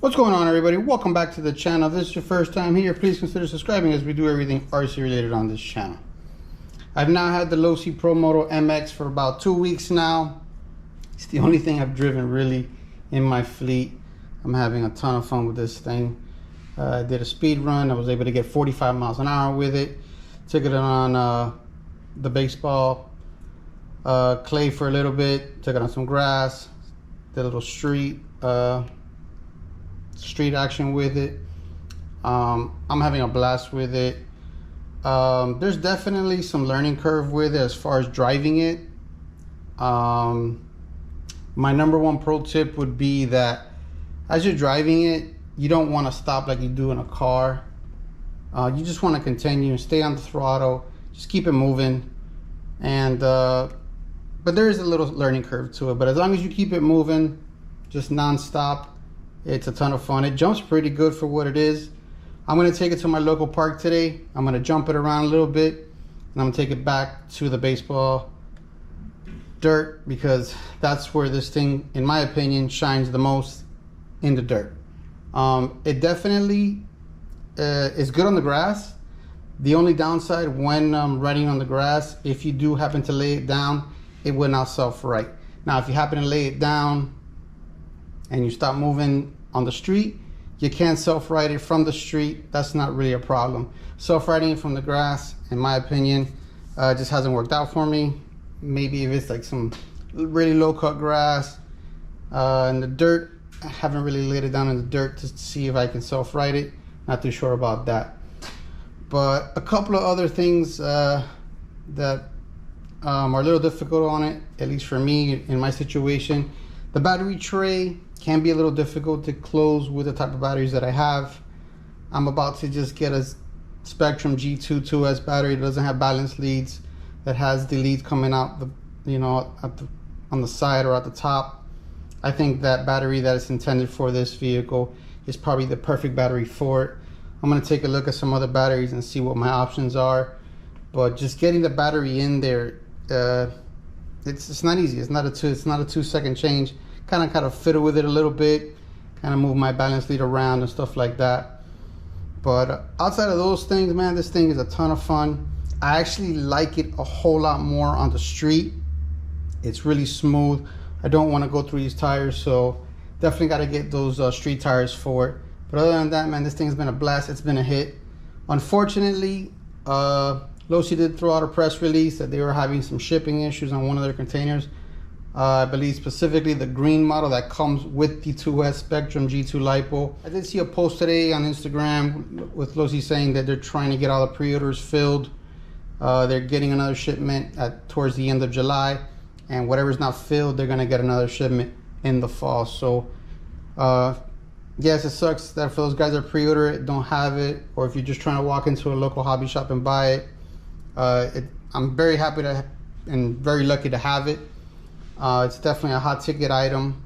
What's going on, everybody? Welcome back to the channel. If this is your first time here, please consider subscribing as we do everything RC related on this channel. I've now had the Losi Promoto MX for about 2 weeks now. It's the only thing I've driven really in my fleet. I'm having a ton of fun with this thing. I did a speed run. I was able to get 45 miles an hour with it. Took it on the baseball clay for a little bit. Took it on some grass. Did a little street action with it. I'm having a blast with it. There's definitely some learning curve with it as far as driving it. My number one pro tip would be that as you're driving it, you don't want to stop like you do in a car. You just want to continue and stay on the throttle, just keep it moving. And but there is a little learning curve to it, but as long as you keep it moving just non-stop, it's a ton of fun. It jumps pretty good for what it is. I'm going to take it to my local park today. I'm going to jump it around a little bit, and I'm going to take it back to the baseball dirt, because that's where this thing, in my opinion, shines the most, in the dirt. It definitely is good on the grass. The only downside when riding on the grass, if you do happen to lay it down, it will not self-right. Now, if you happen to lay it down and you stop moving on the street, you can't self-ride it from the street. That's not really a problem. Self-riding it from the grass, in my opinion, just hasn't worked out for me. Maybe if it's like some really low-cut grass in the dirt, I haven't really laid it down in the dirt to see if I can self-ride it. Not too sure about that. But a couple of other things that are a little difficult on it, at least for me in my situation. The battery tray can be a little difficult to close with the type of batteries that I have. I'm about to just get a Spectrum G2 2S battery that doesn't have balance leads, that has the leads coming out on the side or at the top. I think that battery that is intended for this vehicle is probably the perfect battery for it. I'm going to take a look at some other batteries and see what my options are. But just getting the battery in there, it's not easy. It's not a 2-second change. Kind of fiddle with it a little bit, kind of move my balance lead around and stuff like that. But outside of those things, man, this thing is a ton of fun. I actually like it a whole lot more on the street. It's really smooth. I don't want to go through these tires, so definitely got to get those street tires for it. But other than that, man, this thing's been a blast. It's been a hit. Unfortunately, Losi did throw out a press release that they were having some shipping issues on one of their containers. I believe specifically the green model that comes with the 2S Spectrum G2 LiPo. I did see a post today on Instagram with Losi saying that they're trying to get all the pre-orders filled. They're getting another shipment towards the end of July, and whatever's not filled, they're gonna get another shipment in the fall. So yes, it sucks that for those guys that pre-order it, don't have it, or if you're just trying to walk into a local hobby shop and buy it, I'm very happy and very lucky to have it. It's definitely a hot ticket item,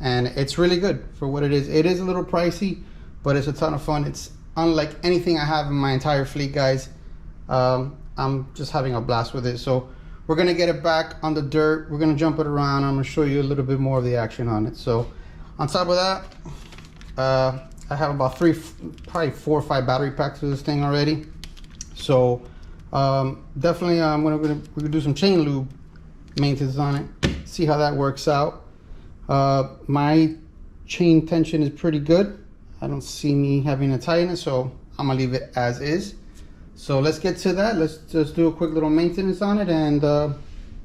and it's really good for what it is. It is a little pricey, but it's a ton of fun. It's unlike anything I have in my entire fleet, guys. I'm just having a blast with it. So we're gonna get it back on the dirt. We're gonna jump it around. I'm gonna show you a little bit more of the action on it. So on top of that, I have about probably 4 or 5 battery packs of this thing already. So definitely we're gonna do some chain lube maintenance on it, see how that works out. My chain tension is pretty good. I don't see me having to tighten it, so I'm gonna leave it as is. So let's get to that. Let's just do a quick little maintenance on it, and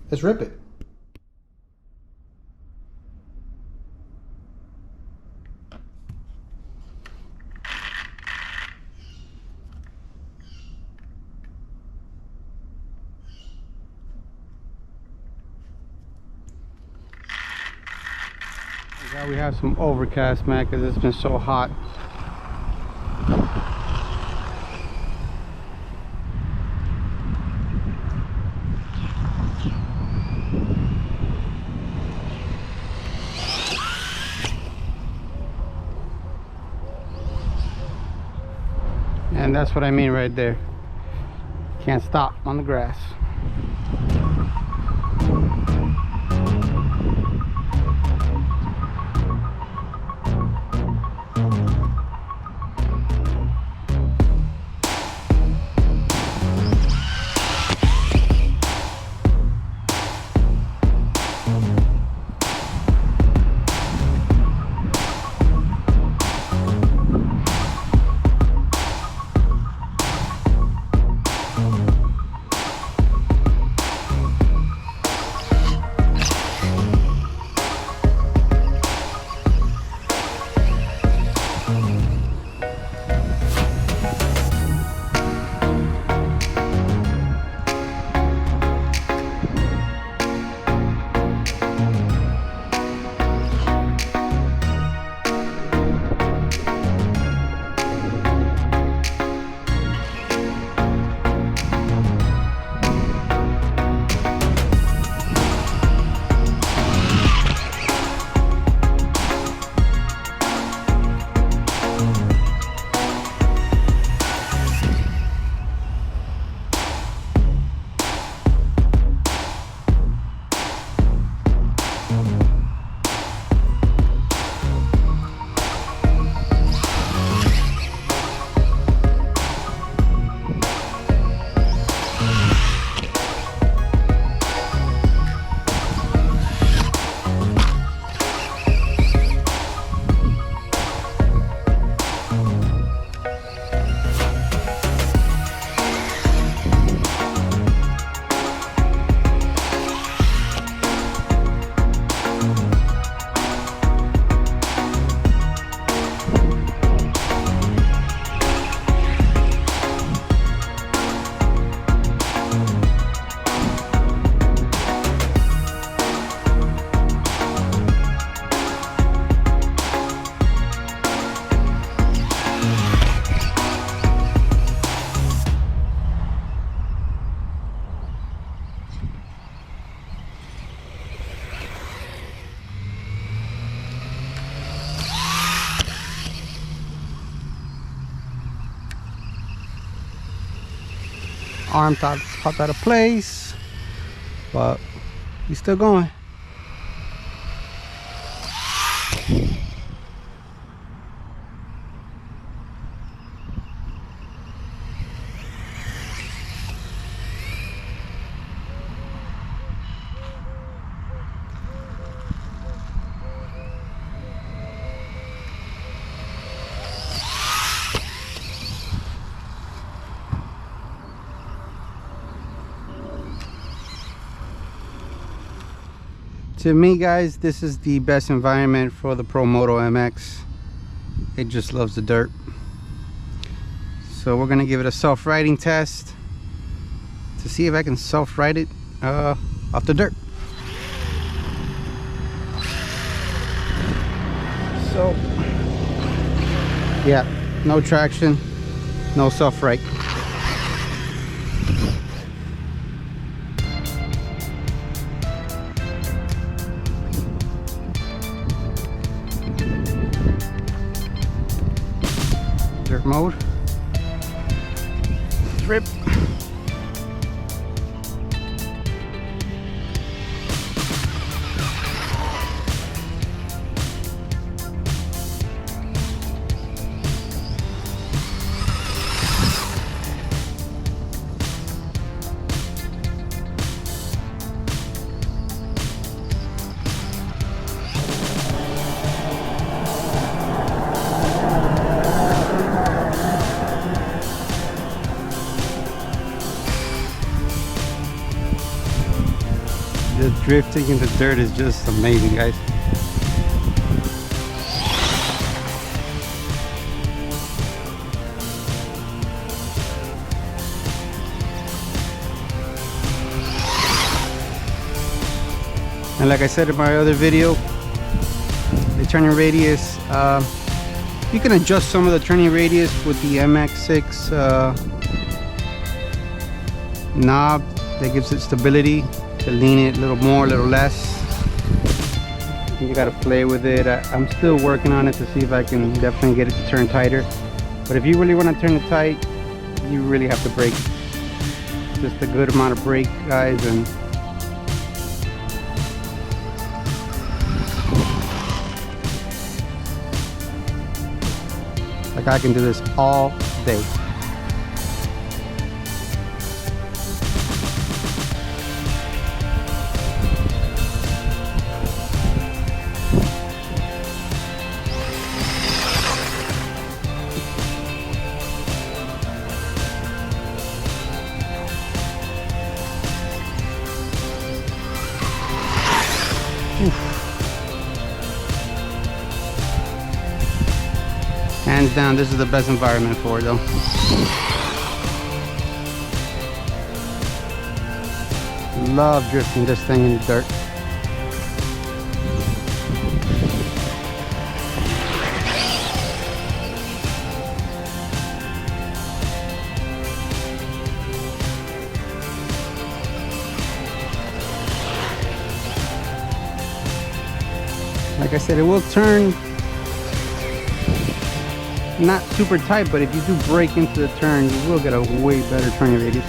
let's rip it. Now we have some overcast, man, because it's been so hot. And that's what I mean right there. Can't stop on the grass. arm popped out of place, but he's still going. To me, guys, this is the best environment for the Promoto MX. It just loves the dirt. So we're gonna give it a self-riding test to see if I can self-ride it off the dirt. So yeah, no traction, no self-ride. Dirt mode. Rip. The drifting in the dirt is just amazing, guys. And like I said in my other video, the turning radius, you can adjust some of the turning radius with the MX6 knob that gives it stability. To lean it a little more, a little less. You gotta play with it. I'm still working on it to see if I can definitely get it to turn tighter. But if you really want to turn it tight, you really have to brake. Just a good amount of brake, guys, and like I can do this all day. Hands down, this is the best environment for it though. Love drifting this thing in the dirt. Like I said, it will turn not super tight, but if you do break into the turn, you will get a way better turning radius.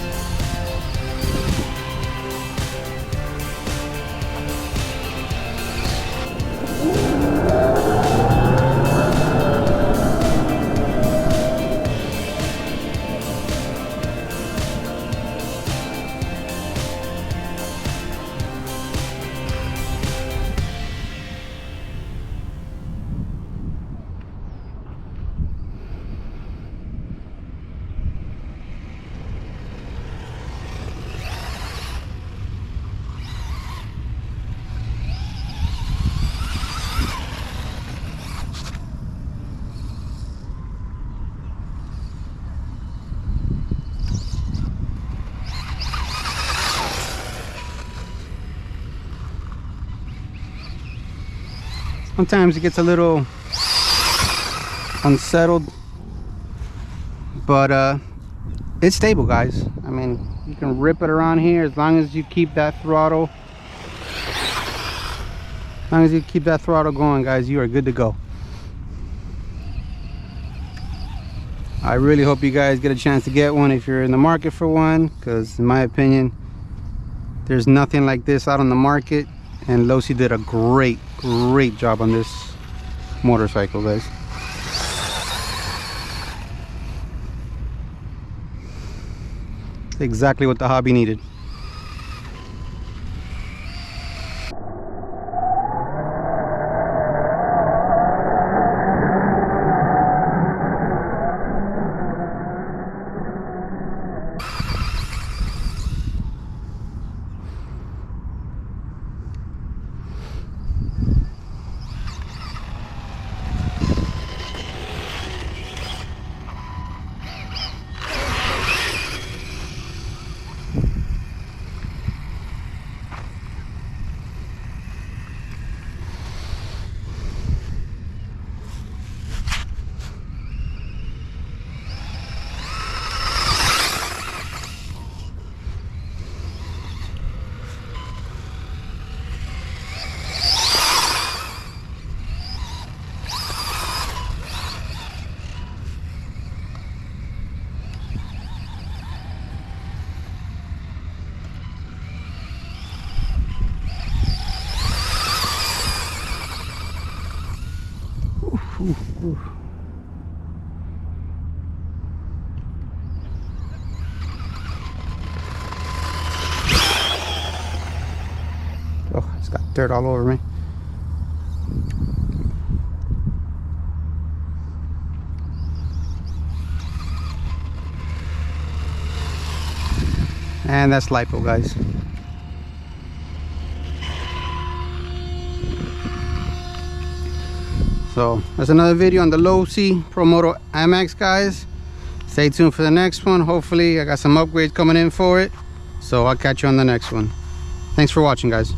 Sometimes it gets a little unsettled, but it's stable, guys. I mean, you can rip it around here as long as you keep that throttle. As long as you keep that throttle going, guys, you are good to go. I really hope you guys get a chance to get one if you're in the market for one, because in my opinion there's nothing like this out on the market, and Losi did a great job on this motorcycle, guys. It's exactly what the hobby needed. Ooh. Oh, it's got dirt all over me. And that's lipo, guys. So that's another video on the Losi Promoto MX, guys. Stay tuned for the next one. Hopefully I got some upgrades coming in for it, so I'll catch you on the next one. Thanks for watching, guys.